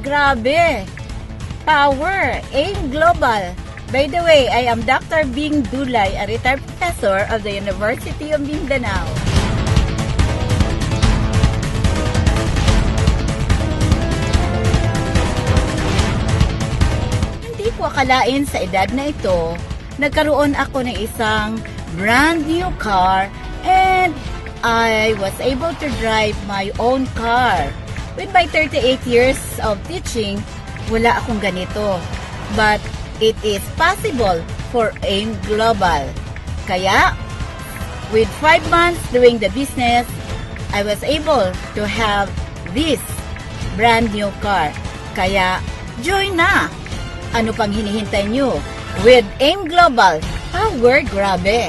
Grabe! Power! AIM Global! By the way, I am Dr. Bing Dulay, a retired professor of the University of Mindanao. Hindi ko akalain sa edad na ito, nagkaroon ako ng isang brand new car and I was able to drive my own car. With my 38 years of teaching, wala akong ganito. But it is possible for AIM Global. Kaya, with 5 months doing the business, I was able to have this brand new car. Kaya, join na! Ano pang hinihintay nyo? With AIM Global, power grabe!